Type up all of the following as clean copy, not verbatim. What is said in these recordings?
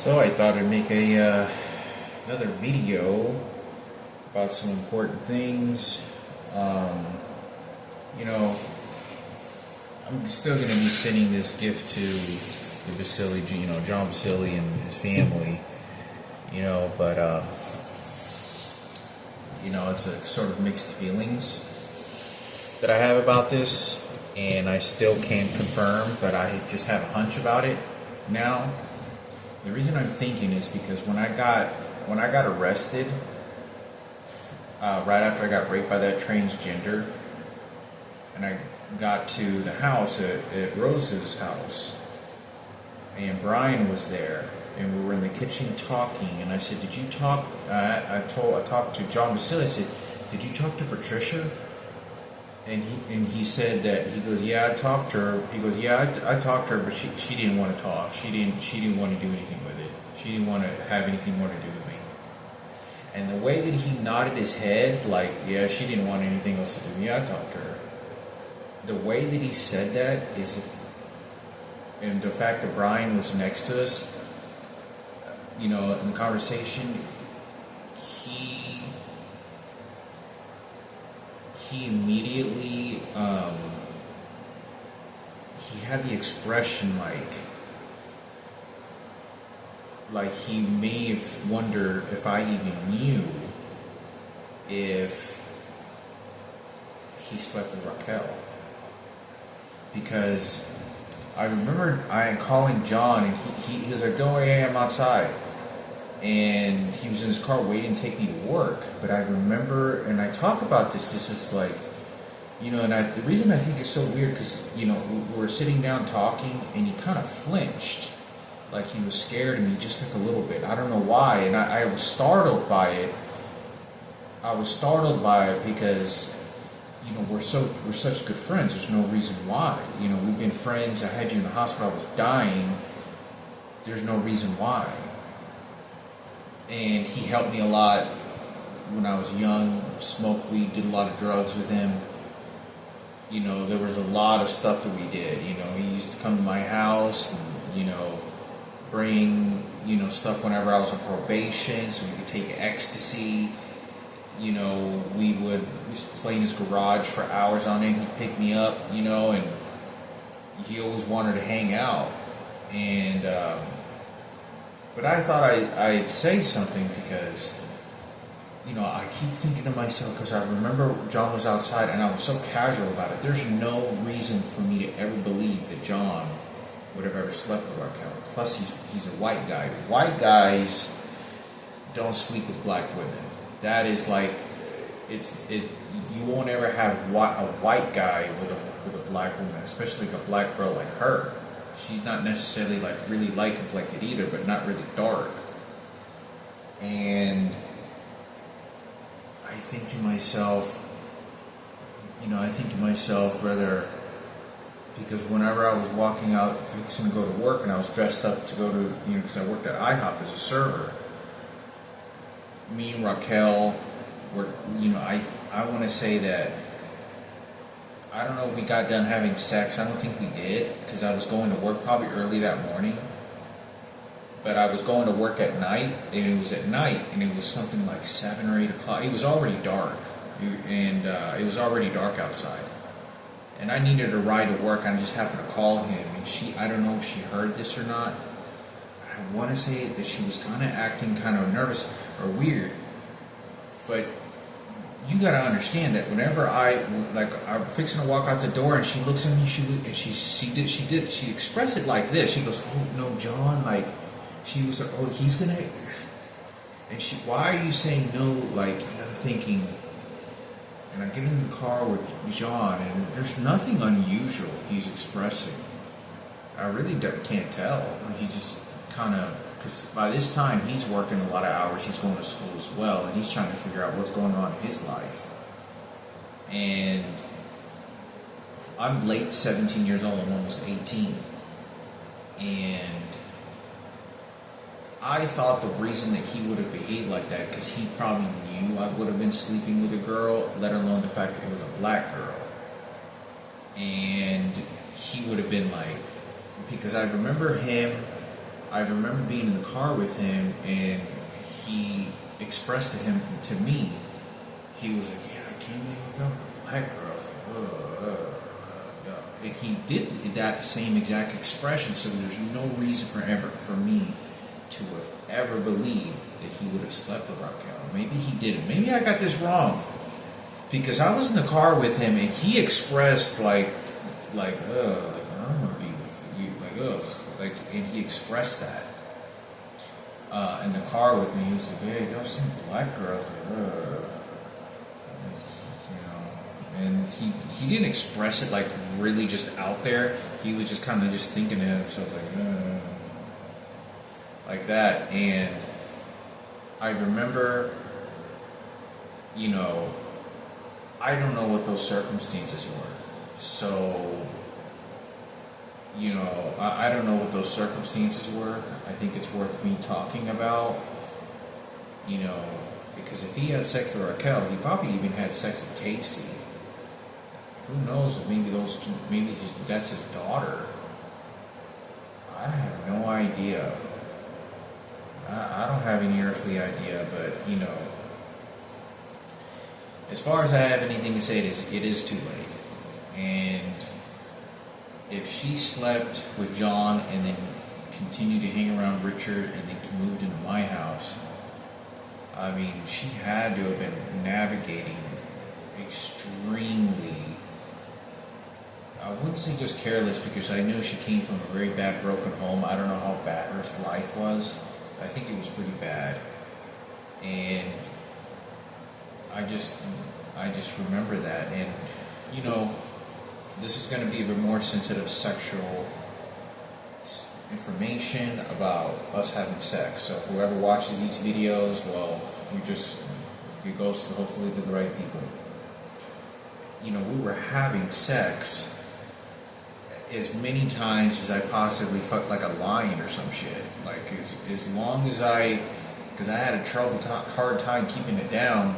So I thought I'd make another video about some important things. Um, you know, I'm still going to be sending this gift to the Vasili, John Vasili and his family. But it's a sort of mixed feelings that I have about this, and I still can't confirm, but I just have a hunch about it now. The reason I'm thinking is because when I got arrested, right after I got raped by that transgender, and I got to the house at Rose's house, and Brian was there, and we were in the kitchen talking, and I said, "Did you talk?" I talked to John Vasili. I said, "Did you talk to Patricia?" And he said that, he goes, "Yeah, I talked to her." He goes, "Yeah, I talked to her, but she didn't want to talk. She didn't want to do anything with it. She didn't want to have anything more to do with me." And the way that he nodded his head, like, "Yeah, she didn't want anything else to do with me. I talked to her." The way that he said that is, and the fact that Brian was next to us, in the conversation, he immediately, he had the expression like he may have wondered if I even knew if he slept with Rochelle. Because I remember calling John, and he was like, "Don't worry, I'm outside." And he was in his car waiting to take me to work. But I remember, and I talk about this is like, and the reason I think it's so weird, because, we were sitting down talking, and he kind of flinched. Like he was scared of me just like a little bit. I don't know why. And I was startled by it. I was startled by it because, we're such good friends. There's no reason why. We've been friends. I had you in the hospital. I was dying. There's no reason why. And he helped me a lot when I was young. Smoked weed, did a lot of drugs with him. There was a lot of stuff that we did. He used to come to my house and, bring, stuff whenever I was on probation so we could take ecstasy. We used to play in his garage for hours on end. He'd pick me up, and he always wanted to hang out. And, but I thought I'd say something because, I keep thinking to myself, because I remember John was outside and I was so casual about it. There's no reason for me to ever believe that John would have ever slept with Rochelle. Plus, he's a white guy. White guys don't sleep with black women. That is like, you won't ever have a white guy with a black woman, especially like a black girl like her. She's not necessarily like really light complected either, but not really dark. And I think to myself, rather, because whenever I was walking out fixing to go to work and I was dressed up to go to, because I worked at IHOP as a server, me and Rochelle were, I want to say that, I don't know if we got done having sex. I don't think we did, because I was going to work probably early that morning. But I was going to work at night, and it was at night, and it was something like 7 or 8 o'clock. It was already dark, and it was already dark outside. And I needed a ride to work. I just happened to call him, and I don't know if she heard this or not. I want to say that she was kind of acting kind of nervous or weird. But you gotta understand that whenever I'm fixing to walk out the door and she looks at me, she expressed it like this. She goes, "Oh no, John," like she was like, "Oh, he's gonna," and "Why are you saying no?" Like, I'm thinking, and I get in the car with John, and there's nothing unusual he's expressing. I really can't tell. He's just kind of, because by this time he's working a lot of hours, he's going to school as well, and he's trying to figure out what's going on in his life. And I'm late 17 years old, I'm almost 18. And I thought the reason that he would have behaved like that, because he probably knew I would have been sleeping with a girl, let alone the fact that it was a black girl. And he would have been like, because I remember him I remember being in the car with him, and he expressed to me, he was like, "Yeah, I can't believe I got the black girl." I was like, and he did that same exact expression. So there's no reason for me to have ever believed that he would have slept with Raquel. Maybe he didn't. Maybe I got this wrong, because I was in the car with him, and he expressed like I don't want to be with you, and he expressed that in the car with me. He was like, "Hey, y'all seen black girls?" And he didn't express it like really just out there. He was just kind of just thinking to himself like that. And I remember, I don't know what those circumstances were. So, I don't know what those circumstances were. I think it's worth me talking about, because if he had sex with Raquel, he probably even had sex with Casey. Who knows? Maybe that's his daughter. I have no idea. I don't have any earthly idea, but as far as I have anything to say, it is too late. And if she slept with John and then continued to hang around Richard and then moved into my house, I mean, she had to have been navigating extremely, I wouldn't say just careless, because I know she came from a very bad broken home. I don't know how bad her life was. I think it was pretty bad. And I just remember that. And, this is going to be a bit more sensitive sexual information about us having sex. So whoever watches these videos, well, it goes hopefully to the right people. We were having sex as many times as I possibly fucked like a lion or some shit. Like as long as because I had a hard time keeping it down,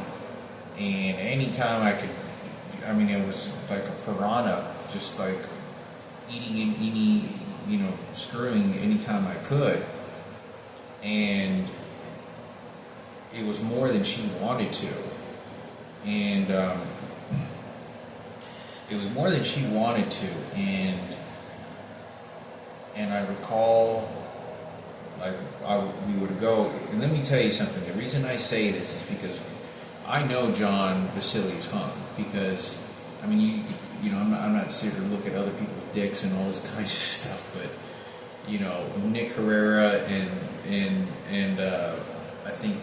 and anytime I could, it was like a piranha, just like eating screwing anytime I could, and it was more than she wanted to, and it was more than she wanted to, and I recall, we would go, and let me tell you something. The reason I say this is because I know John Vasili's hung, because I'm not sitting to look at other people's dicks and all this kinds of stuff, but Nick Herrera and I think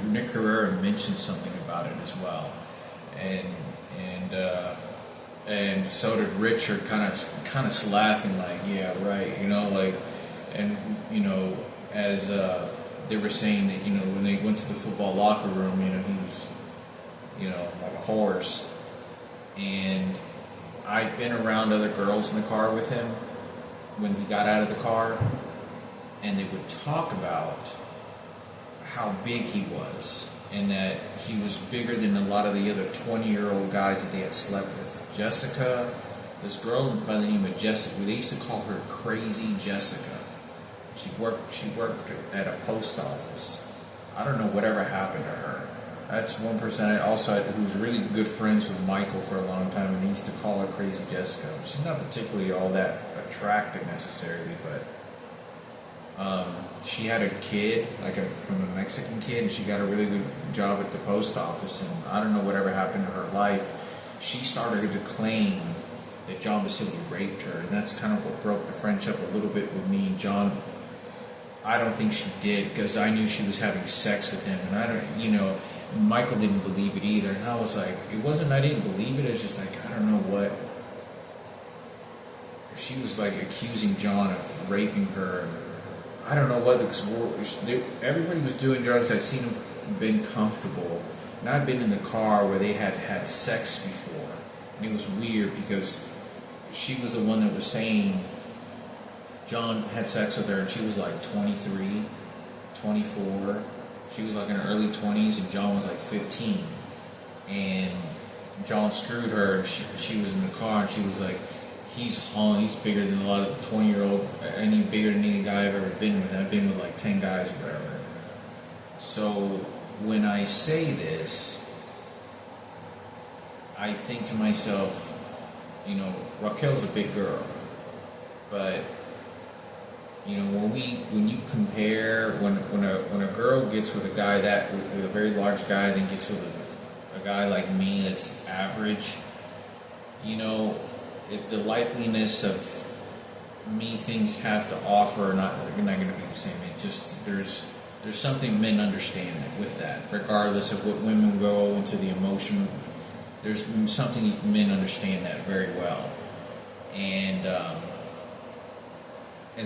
Nick Herrera mentioned something about it as well, and so did Richard, kind of laughing like, yeah, right, as they were saying that when they went to the football locker room, he was like a horse. And I've been around other girls in the car with him when he got out of the car, and they would talk about how big he was, and that he was bigger than a lot of the other 20-year-old guys that they had slept with. Jessica, this girl by the name of Jessica, they used to call her Crazy Jessica. She worked at a post office. I don't know whatever happened to her. That's one person I also had who was really good friends with Michael for a long time, and they used to call her Crazy Jessica. She's not particularly all that attractive necessarily, but she had a kid, from a Mexican kid, and she got a really good job at the post office, and I don't know whatever happened to her life. She started to claim that John Vasili raped her, and that's kind of what broke the friendship a little bit with me and John. I don't think she did, because I knew she was having sex with him, and I don't, Michael didn't believe it either, and I was like, it wasn't I didn't believe it, it was just like, I don't know what. She was like accusing John of raping her. I don't know what, everybody was doing drugs. I'd seen them been comfortable, and I'd been in the car where they had sex before, and it was weird because she was the one that was saying John had sex with her, and she was like 23, 24. She was like in her early 20s, and John was like 15. And John screwed her, and she was in the car, and she was like, he's hung. He's bigger than a lot of the 20-year-old, any bigger than any guy I've ever been with. I've been with like 10 guys or whatever. So when I say this, I think to myself, Raquel's a big girl, but when you compare when a girl gets with a guy with a very large guy, then gets with a guy like me that's average, if the likeliness of me things have to offer are not going to be the same. It just there's something men understand with that, regardless of what women go into the emotion. There's something men understand that very well, and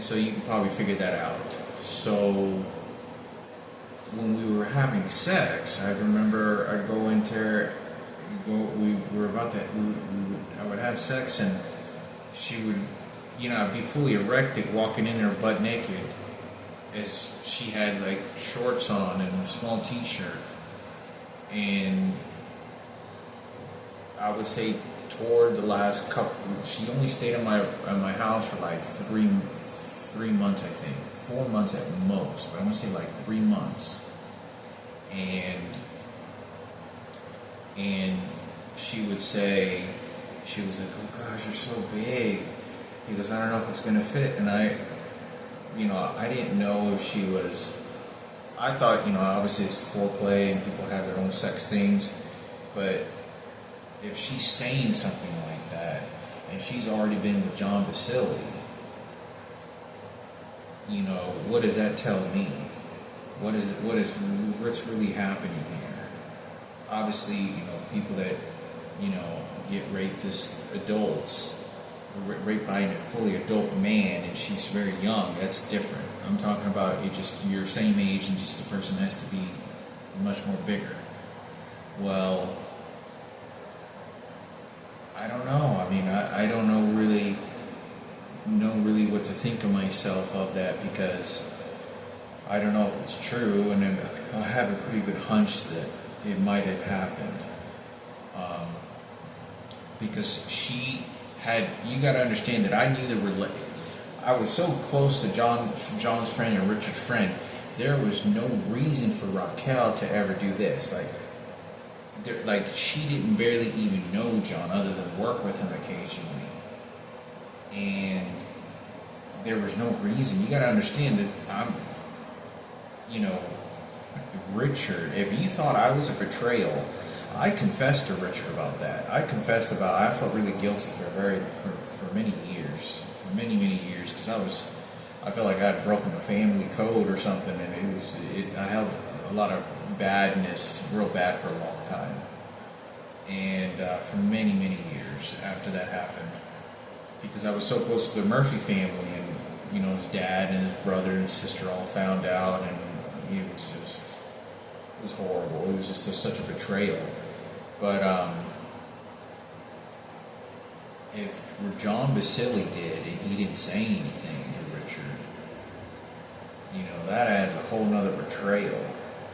so you can probably figure that out. So when we were having sex, I remember I'd go into we were about to I would have sex, and she would I'd be fully erected walking in there butt naked, as she had like shorts on and a small t-shirt, and I would say toward the last couple, she only stayed at my house for like 3 months, I think, 4 months at most, but I'm gonna say like 3 months, and she would say, she was like, "Oh gosh, you're so big." He goes, "I don't know if it's gonna fit," and I didn't know if she was. I thought, obviously it's foreplay and people have their own sex things, but if she's saying something like that, and she's already been with John Basile, what does that tell me? What's really happening here? Obviously, people that, get raped as adults, raped by a fully adult man, and she's very young, that's different. I'm talking about you're same age, and just the person has to be much more bigger. Well, I don't know. I mean, I don't know really what to think of myself of that, because I don't know if it's true, and I have a pretty good hunch that it might have happened. Because she had, you got to understand that I knew I was so close to John's friend and Richard's friend. There was no reason for Rochelle to ever do this. Like she didn't barely even know John other than work with him occasionally, and there was no reason. You got to understand that Richard, if you thought I was a betrayal, I confessed to Richard about that. I felt really guilty for many years, many years, because I felt like I had broken a family code or something, and I held a lot of badness, real bad, for a long time, and for many years after that happened, because I was so close to the Murphy family, and his dad and his brother and sister all found out, and it was horrible. It was just such a betrayal. But if John Basile did and he didn't say anything to Richard, that adds a whole nother betrayal.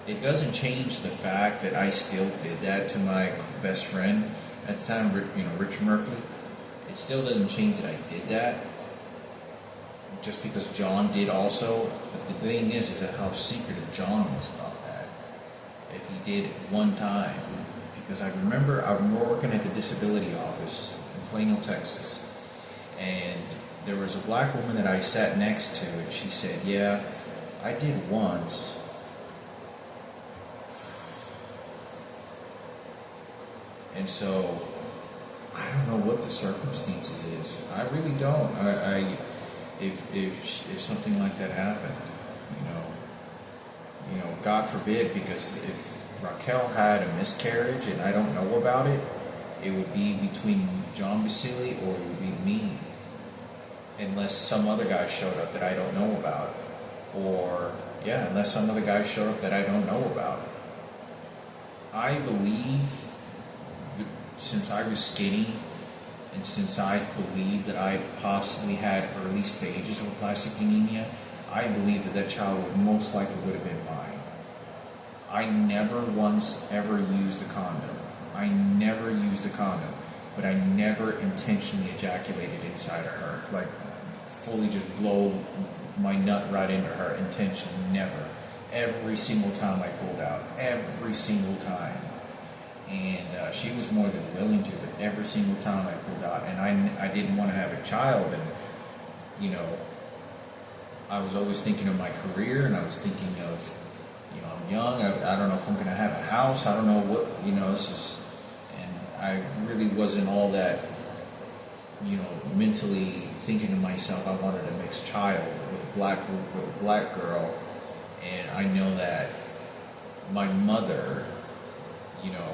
It doesn't change the fact that I still did that to my best friend at the time, Richard Murphy. It still doesn't change that I did that, just because John did also. But the thing is that how secretive John was about that. If he did it one time, because I remember I was working at the disability office in Plano, Texas, and there was a black woman that I sat next to, and she said, "Yeah, I did once." And so I don't know what the circumstances is. I really don't. If something like that happened, God forbid, because if Raquel had a miscarriage and I don't know about it, it would be between John Basile or it would be me, unless some other guy showed up that I don't know about, unless some other guy showed up that I don't know about. I believe that since I was skinny, and since I believe that I possibly had early stages of plastic anemia, I believe that child most likely would have been mine. I never once ever used a condom. I never used a condom. but I never intentionally ejaculated inside of her, like fully just blow my nut right into her intentionally. Never. Every single time I pulled out, every single time. And she was more than willing to, but every single time I pulled out, and I didn't want to have a child, and you know, I was always thinking of my career, and I was thinking of, you know, I'm young, I don't know if I'm going to have a house, I don't know what, you know, this is, and I really wasn't all that, you know, mentally thinking to myself, I wanted a mixed child with a black girl, and I know that my mother, you know,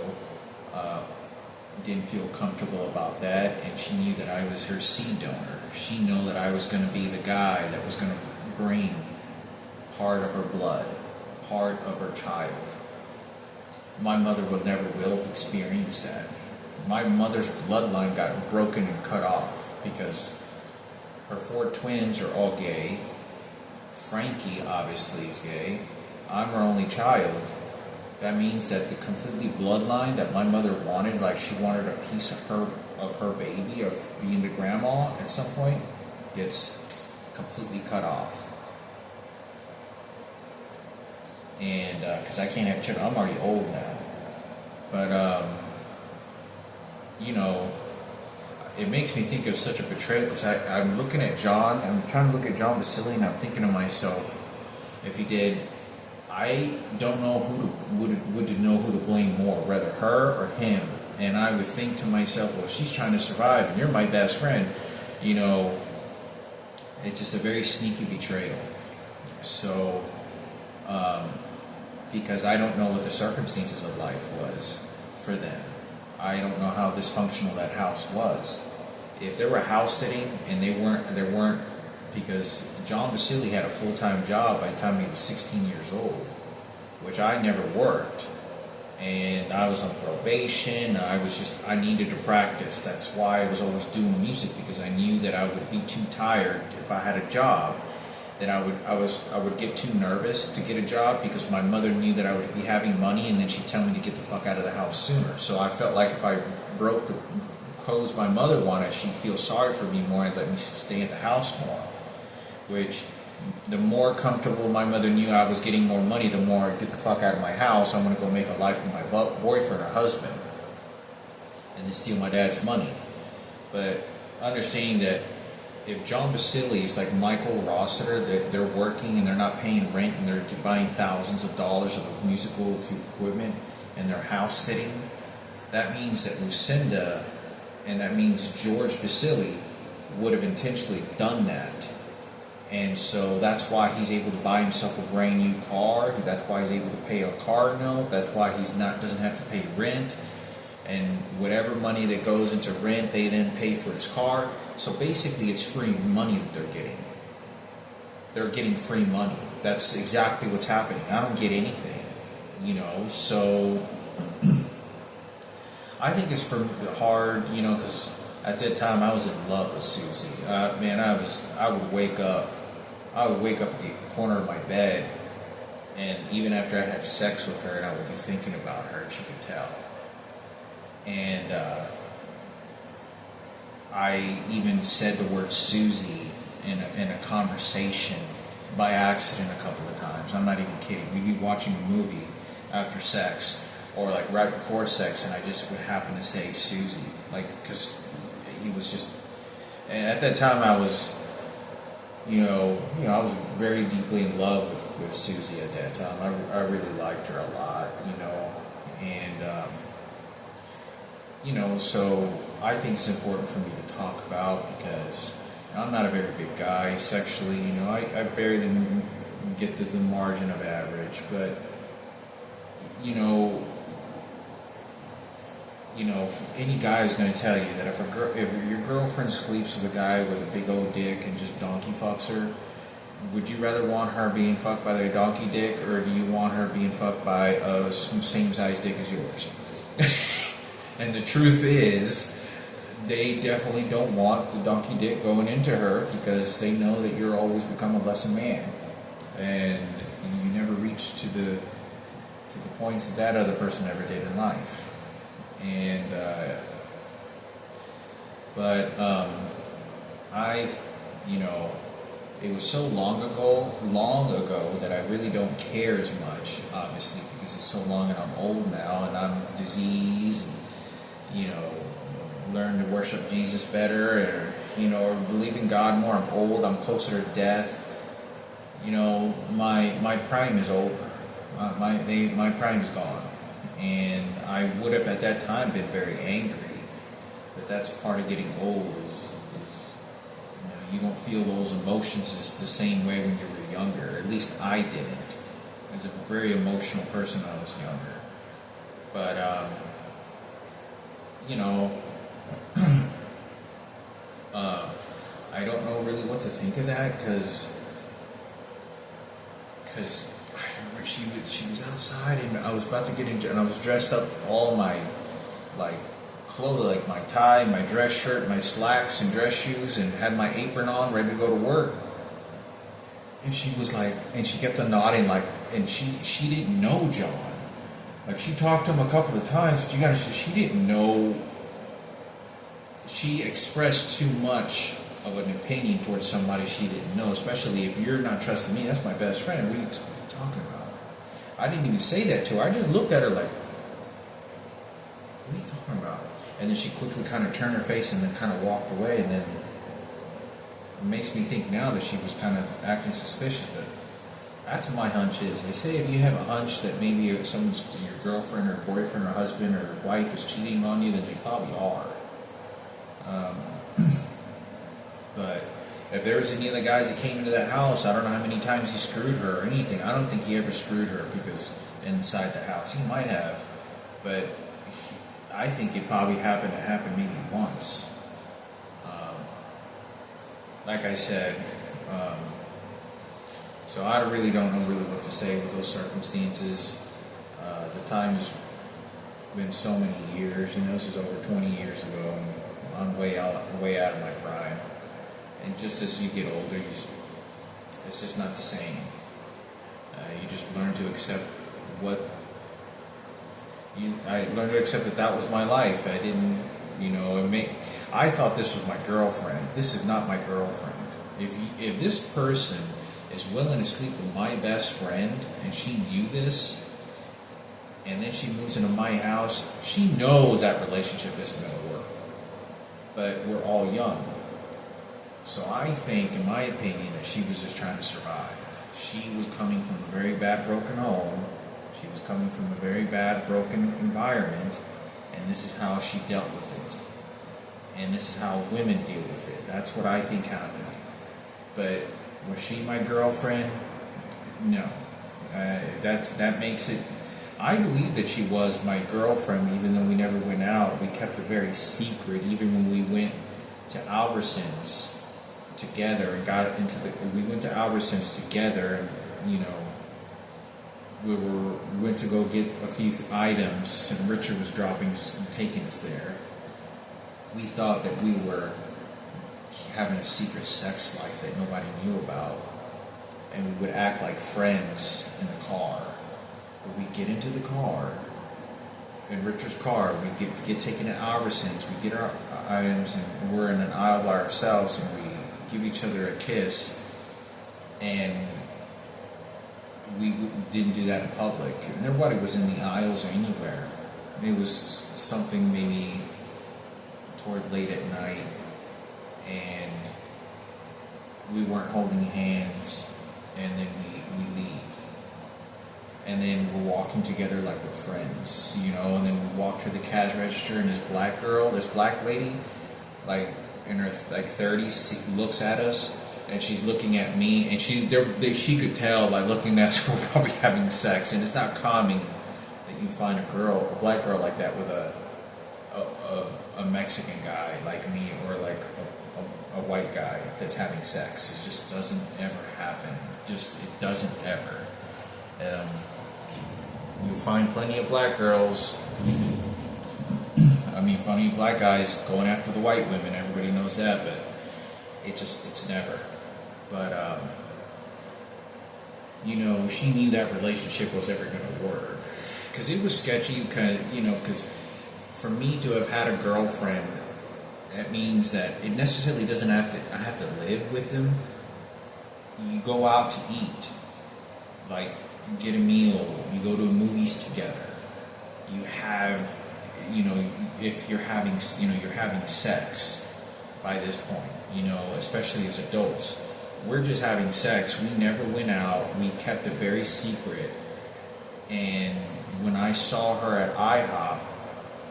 didn't feel comfortable about that, and she knew that I was her seed donor. She knew that I was going to be the guy that was going to bring part of her blood, part of her child. My mother will experience that. My mother's bloodline got broken and cut off because her 4 twins are all gay. Frankie obviously is gay. I'm her only child. That means that the completely bloodline that my mother wanted, like she wanted a piece of her baby, of being the grandma at some point, gets completely cut off. And because I can't have children, I'm already old now. But you know, it makes me think of such a betrayal, because I'm looking at John, I'm trying to look at John Basili, and I'm thinking to myself, if he did, I don't know who to know who to blame more, whether her or him. And I would think to myself, well, she's trying to survive, and you're my best friend. You know, it's just a very sneaky betrayal. So, because I don't know what the circumstances of life was for them. I don't know how dysfunctional that house was. If they were house sitting and there weren't, because John Basili had a full-time job by the time he was 16 years old, which I never worked. And I was on probation. I needed to practice. That's why I was always doing music, because I knew that I would be too tired if I had a job. Then I would get too nervous to get a job, because my mother knew that I would be having money, and then she'd tell me to get the fuck out of the house sooner. So I felt like if I broke the codes my mother wanted, she'd feel sorry for me more and let me stay at the house more. Which, the more comfortable my mother knew I was getting more money, the more I get the fuck out of my house. I'm going to go make a life with my boyfriend or husband, and then steal my dad's money. But understanding that if John Basili is like Michael Rossiter, that they're working and they're not paying rent, and they're buying thousands of dollars of musical equipment, and they're house sitting, that means that Lucinda, and that means George Basili, would have intentionally done that. And so that's why he's able to buy himself a brand new car. That's why he's able to pay a car note. That's why doesn't have to pay rent. And whatever money that goes into rent, they then pay for his car. So basically, it's free money that they're getting. They're getting free money. That's exactly what's happening. I don't get anything, you know. So I think it's hard, you know, because at that time I was in love with Susie. Man, I would wake up at the corner of my bed, and even after I had sex with her, and I would be thinking about her, and she could tell. And I even said the word Susie in a conversation by accident a couple of times. I'm not even kidding. We'd be watching a movie after sex, or like right before sex, and I just would happen to say Susie, like, because he was just. And at that time, I was, I was very deeply in love with Susie at that time. I really liked her a lot, and so I think it's important for me to talk about, because I'm not a very big guy sexually. I barely get to the margin of average, but any guy is going to tell you that if your girlfriend sleeps with a guy with a big old dick and just donkey fucks her, would you rather want her being fucked by their donkey dick, or do you want her being fucked by some same size dick as yours? And the truth is, they definitely don't want the donkey dick going into her, because they know that you're always become a lesser man, and you never reach to the points that other person ever did in life. And But you know, it was so long ago that I really don't care as much, obviously, because it's so long and I'm old now and I'm diseased and, you know, learn to worship Jesus better, or, you know, or believe in God more. I'm old, I'm closer to death. You know, my prime is over. My prime is gone. And I would have at that time been very angry. But that's part of getting old is you don't feel those emotions as the same way when you were younger. At least I didn't. I was a very emotional person when I was younger. But, you know, I don't know really what to think of that, because I remember she was outside and I was about to get in, and I was dressed up all my, like, clothes, like my tie, my dress shirt, my slacks and dress shoes, and had my apron on, ready to go to work. And she was like, and she kept on nodding, like, and she didn't know John. Like, she talked to him a couple of times, but you gotta say, she didn't know. She expressed too much of an opinion towards somebody she didn't know, especially if you're not trusting me. That's my best friend. What are you talking about? I didn't even say that to her. I just looked at her like, what are you talking about? And then she quickly kind of turned her face and then kind of walked away. And then it makes me think now that she was kind of acting suspicious. But that's what my hunch is. They say if you have a hunch that maybe someone's, your girlfriend or boyfriend or husband or wife is cheating on you, then they probably are. But if there was any of the guys that came into that house, I don't know how many times he screwed her or anything. I don't think he ever screwed her because inside the house. He might have, but I think it probably happened. It happened maybe once. Like I said, so I really don't know really what to say with those circumstances. The time has been so many years. You know, this is over 20 years ago, and I'm way out of my prime. And just as you get older, it's just not the same. You just learn to accept I learned to accept that was my life. I didn't, you know, I thought this was my girlfriend. This is not my girlfriend. If this person is willing to sleep with my best friend, and she knew this, and then she moves into my house, she knows that relationship isn't going to work. But we're all young. So I think, in my opinion, that she was just trying to survive. She was coming from a very bad, broken home. She was coming from a very bad, broken environment. And this is how she dealt with it. And this is how women deal with it. That's what I think happened. But was she my girlfriend? No. That makes it... I believe that she was my girlfriend, even though we never went out. We kept it very secret, even when we went to Albertsons together and we went to Albertsons together, and, you know, we went to go get a few items, and Richard was taking us there. We thought that we were having a secret sex life that nobody knew about, and we would act like friends in the car. But we get into the car, in Richard's car, we get taken to Albertsons, we get our items, and we're in an aisle by ourselves, and we give each other a kiss, and we didn't do that in public. Nobody was in the aisles or anywhere. It was something maybe toward late at night, and we weren't holding hands, and then we leave. And then we're walking together like we're friends, you know, and then we walk to the cash register, and this black lady, like in her like 30s, looks at us, and she's looking at me, and she could tell by looking at us we're probably having sex, and it's not common that you find a black girl like that with a Mexican guy like me, or like a white guy that's having sex. It just doesn't ever happen. It doesn't ever. You'll find plenty of black girls, plenty of black guys going after the white women. Everybody knows that, but it's never. But, you know, she knew that relationship was ever going to work. Because it was sketchy, kind of, you know, because for me to have had a girlfriend That means that it necessarily doesn't I have to live with them. You go out to eat, like you get a meal, you go to movies together. You have, if you're having, you're having sex by this point, especially as adults. We're just having sex. We never went out. We kept it very secret. And when I saw her at IHOP,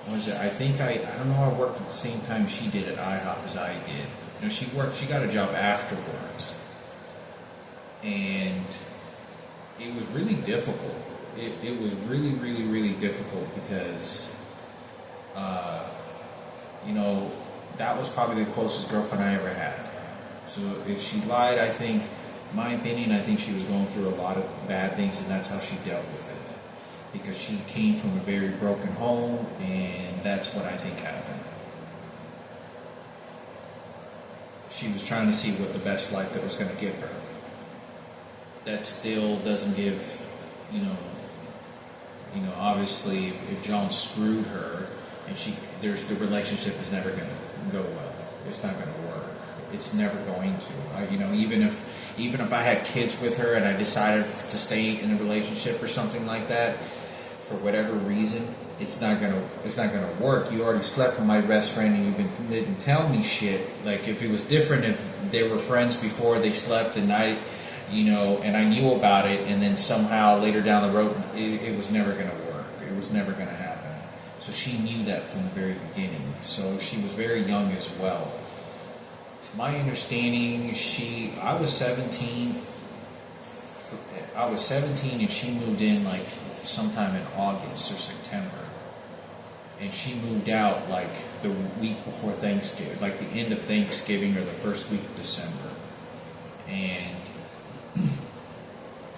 I don't know, I worked at the same time she did at IHOP as I did. She got a job afterwards. And it was really difficult. It was really, really, really difficult because, that was probably the closest girlfriend I ever had. So if she lied, I think she was going through a lot of bad things, and that's how she dealt with it. Because she came from a very broken home, and that's what I think happened. She was trying to see what the best life that was going to give her. That still doesn't give, obviously if John screwed her, and the relationship is never going to go well. It's not going to work. It's never going to. Even if I had kids with her and I decided to stay in a relationship or something like that, for whatever reason, it's not gonna work. You already slept with my best friend and you didn't tell me shit. Like if it was different, if they were friends before they slept and and I knew about it, and then somehow later down the road, it was never gonna work. It was never gonna happen. So she knew that from the very beginning. So she was very young as well. To my understanding, I was 17 and she moved in like sometime in August or September. And she moved out like the week before Thanksgiving, like the end of Thanksgiving or the first week of December. And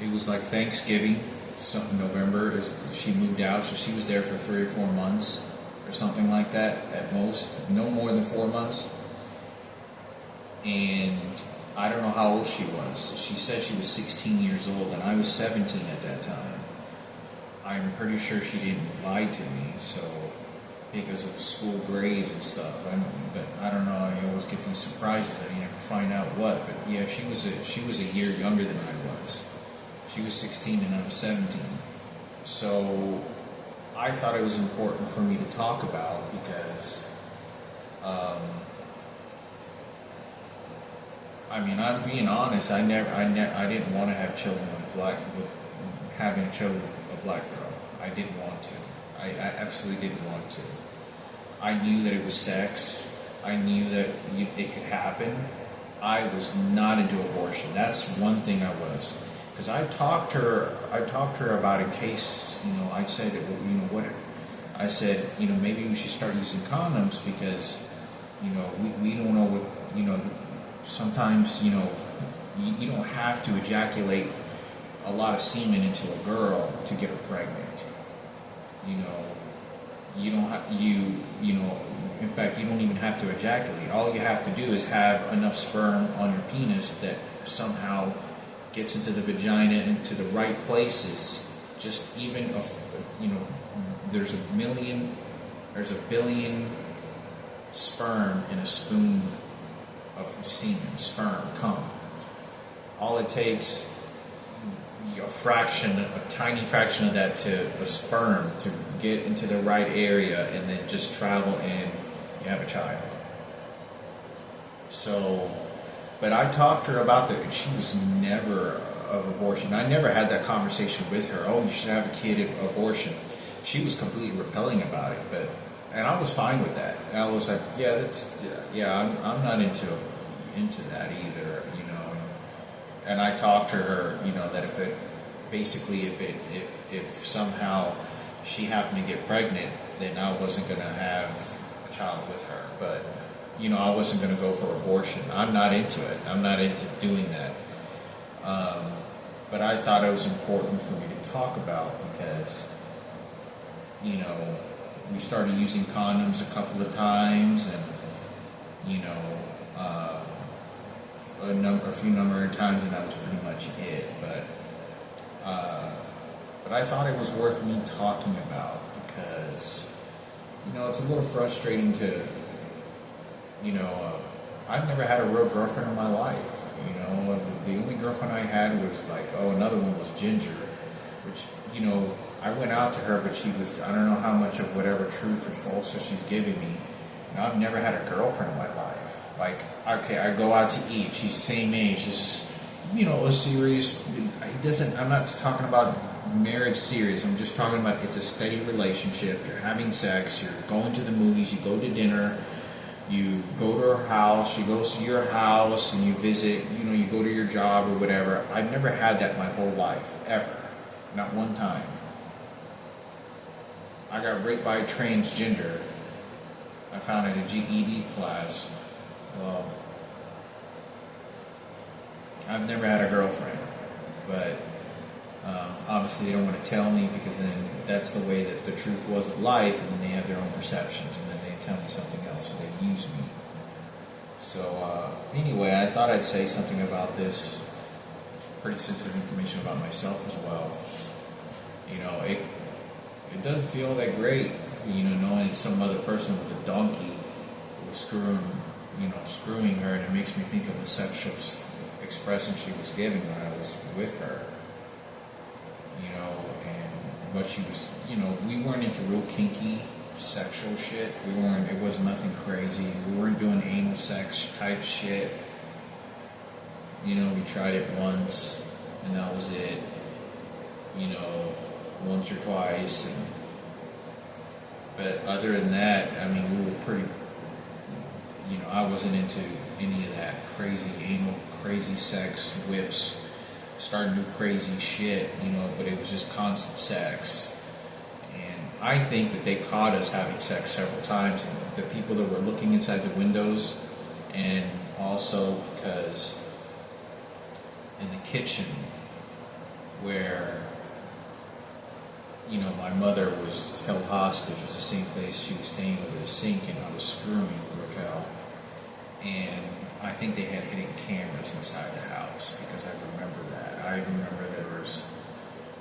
it was like Thanksgiving, November, she moved out, so she was there for 3 or 4 months or something like that at most, no more than 4 months. And I don't know how old she was. She said she was 16 years old, and I was 17 at that time. I'm pretty sure she didn't lie to me, so because of school grades and stuff. But I don't know. I always get these surprises. I never find out what. But yeah, she was a year younger than I was. She was 16 and I was 17. So I thought it was important for me to talk about because, I'm being honest. I didn't want to have children with having a child with a black girl. I didn't want to. I absolutely didn't want to. I knew that it was sex. I knew that it could happen. I was not into abortion. That's one thing I was. Because I talked to her about a case, I said, I said, maybe we should start using condoms because, we don't know what, sometimes, you don't have to ejaculate a lot of semen into a girl to get her pregnant. You don't have, in fact, you don't even have to ejaculate. All you have to do is have enough sperm on your penis that somehow gets into the vagina, into the right places. Just even, there's a billion sperm in a spoon of semen, sperm, cum. All it takes, a tiny fraction of that to a sperm to get into the right area and then just travel and you have a child. So, but I talked to her about that, and she was never of abortion. I never had that conversation with her. Oh, you should have a kid of abortion. She was completely repelling about it, and I was fine with that. And I was like, I'm not into that either, And I talked to her, that if somehow she happened to get pregnant, then I wasn't going to have a child with her. But I wasn't going to go for abortion. I'm not into it. I'm not into doing that. But I thought it was important for me to talk about because, we started using condoms a couple of times, and a few number of times, and that was pretty much it. But I thought it was worth me talking about because, it's a little frustrating to I've never had a real girlfriend in my life. The only girlfriend I had was like, another one was Ginger, which, I went out to her, but she was, I don't know how much of whatever truth or falsehood she's giving me. I've never had a girlfriend in my life. Like, okay, I go out to eat. She's the same age. Just, a serious, I'm not talking about marriage serious. I'm just talking about it's a steady relationship. You're having sex. You're going to the movies. You go to dinner. You go to her house. She goes to your house, and you visit. You go to your job or whatever. I've never had that my whole life, ever. Not one time. I got raped by a transgender. I found it in a GED class. Well, I've never had a girlfriend, but obviously they don't want to tell me, because then that's the way that the truth was of life, and then they have their own perceptions, and then they tell me something else, and they use me. So anyway, I thought I'd say something about this. Pretty sensitive information about myself as well. It doesn't feel that great, knowing some other person with a donkey was screwing her, and it makes me think of the sexual expression she was giving when I was with her. And what she was, we weren't into real kinky sexual shit. It was nothing crazy. We weren't doing anal sex type shit. We tried it once, and that was it. Once or twice. But other than that, we were pretty, I wasn't into any of that crazy anal, crazy sex, whips, starting to do crazy shit, but it was just constant sex. And I think that they caught us having sex several times, and the people that were looking inside the windows, and also because in the kitchen where my mother was held hostage, was the same place she was staying over the sink, and I was screwing Rochelle. And I think they had hidden cameras inside the house, because I remember that. I remember there was,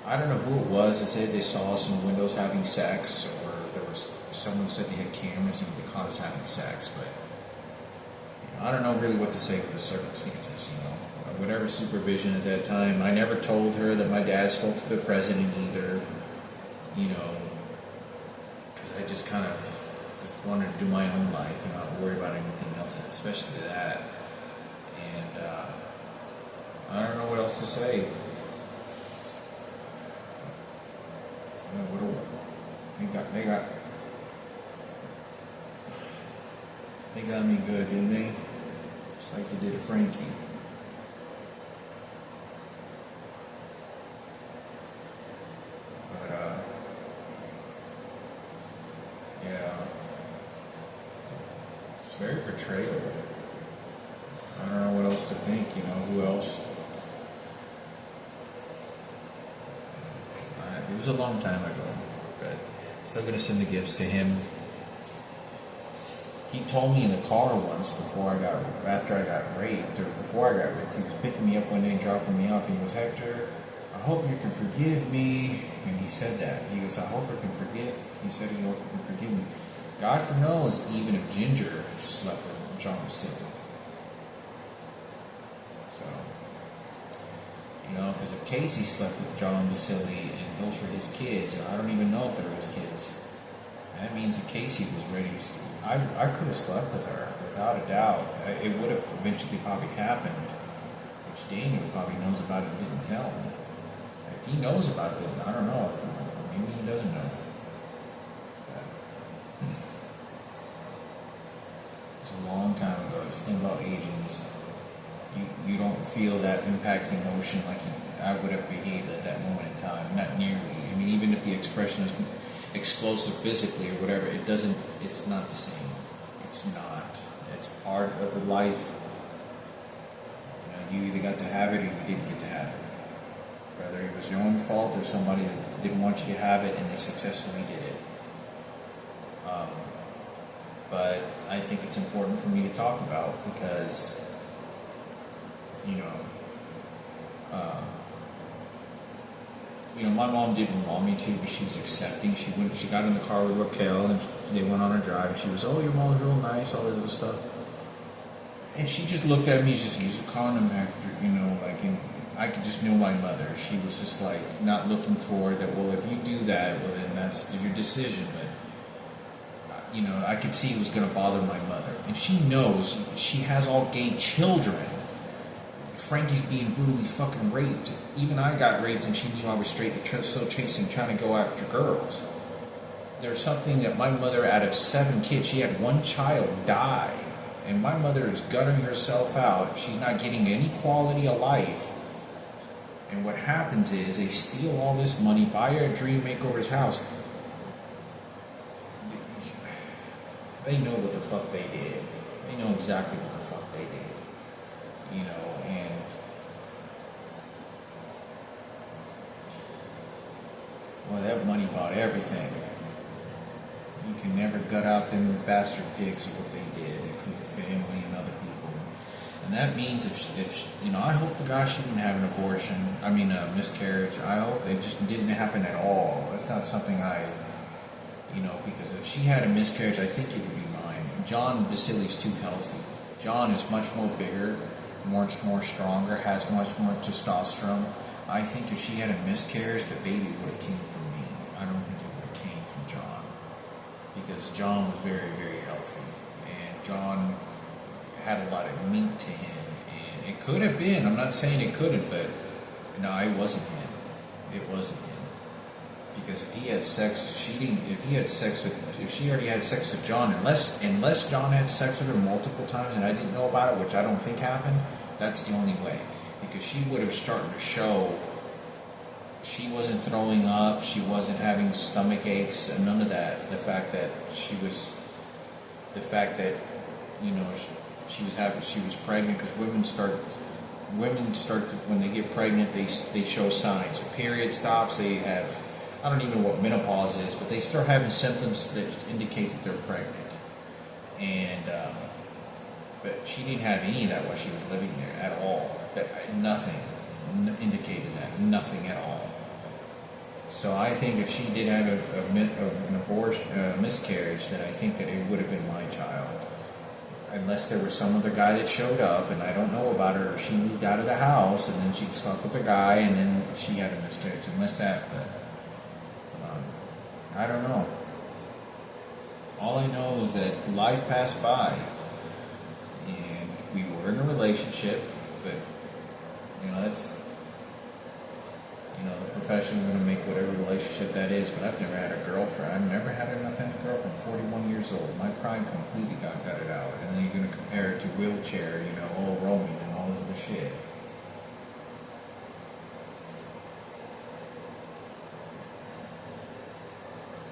I don't know who it was that said they saw us in the windows having sex, or there was someone said they had cameras and they caught us having sex, but I don't know really what to say with the circumstances, whatever supervision at that time. I never told her that my dad spoke to the president either, because I just kind of wanted to do my own life and not worry about anything else, especially that. And I don't know what else to say. They got me good, didn't they? Just like they did to Frankie. It's very portrayal. I don't know what else to think, who else? It was a long time ago, but still going to send the gifts to him. He told me in the car once after I got raped, or before I got raped, he was picking me up one day and dropping me off, and he goes, "Hector, I hope you can forgive me." And he said that. He goes, "I hope I can forgive." He said, "He hope you can forgive me." God knows, even if Ginger slept with John City. So, because if Casey slept with John Basili and those were his kids, I don't even know if they were his kids. That means that Casey was ready to. I could have slept with her, without a doubt. It would have eventually probably happened, which Daniel probably knows about it and didn't tell him. If he knows about it, I don't know. Maybe he doesn't know. It's a long time ago. This thing about aging is you don't feel that impacting emotion like I would have behaved at that moment in time. Not nearly. Even if the expression is explosive physically or whatever, it's not the same. It's not. It's part of the life. You either got to have it or you didn't get to have it. Whether it was your own fault or somebody that didn't want you to have it and they successfully did it. But I think it's important for me to talk about because, my mom didn't want me to, but she was accepting. She got in the car with Rochelle and they went on a drive. And she was, "Oh, your mom's real nice," all this other stuff. And she just looked at me, he's a condom actor, and I could just know my mother. She was just like, not looking for that, well, if you do that, well, then that's your decision. But, I could see it was going to bother my mother. And she knows she has all gay children. Frankie's being brutally fucking raped. Even I got raped and she knew I was straight, still chasing, trying to go after girls. There's something that my mother, out of 7 kids, she had 1 child die. And my mother is guttering herself out. She's not getting any quality of life. And what happens is they steal all this money, buy her a dream makeover's house. They know what the fuck they did. They know exactly what the fuck they did. And well, that money bought everything. You can never gut out them bastard pigs of what they did, including family and other people. And that means if I hope to God she didn't have an abortion. I mean, a miscarriage. I hope it just didn't happen at all. That's not something because if she had a miscarriage, I think it would be mine. John Basile's too healthy. John is much more bigger, much more stronger, has much more testosterone. I think if she had a miscarriage, the baby would have came from me. I don't think it would have came from John. Because John was very, very healthy. And John had a lot of meat to him. And it could have been, I'm not saying it couldn't, but no, it wasn't him. It wasn't him. Because if he had sex, if she already had sex with John, unless John had sex with her multiple times and I didn't know about it, which I don't think happened, that's the only way. Because she would have started to show she wasn't throwing up, she wasn't having stomach aches, and none of that. The fact that she was pregnant, because women start to, when they get pregnant, they show signs. A period stops, they have, I don't even know what menopause is, but they start having symptoms that indicate that they're pregnant. And but she didn't have any of that while she was living there at all. Nothing indicated that, nothing at all. So I think if she did have an abortion, a miscarriage, then I think that it would have been my child. Unless there was some other guy that showed up and I don't know about her, or she moved out of the house and then she slept with a guy and then she had a miscarriage. Unless that, but I don't know. All I know is that life passed by and we were in a relationship, but that's, the profession is going to make whatever relationship that is, but I've never had a girlfriend. I've never had a girlfriend, 41 years old. My pride completely got gutted out. And then you're going to compare it to wheelchair, old roaming and all this other shit.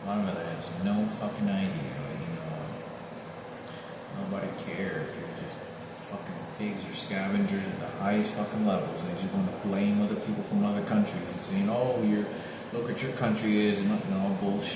My mother has no fucking idea, Nobody cares. They're just fucking pigs or scavengers at the highest fucking levels. They just want to blame other people from other countries and saying, look what your country is, and all bullshit.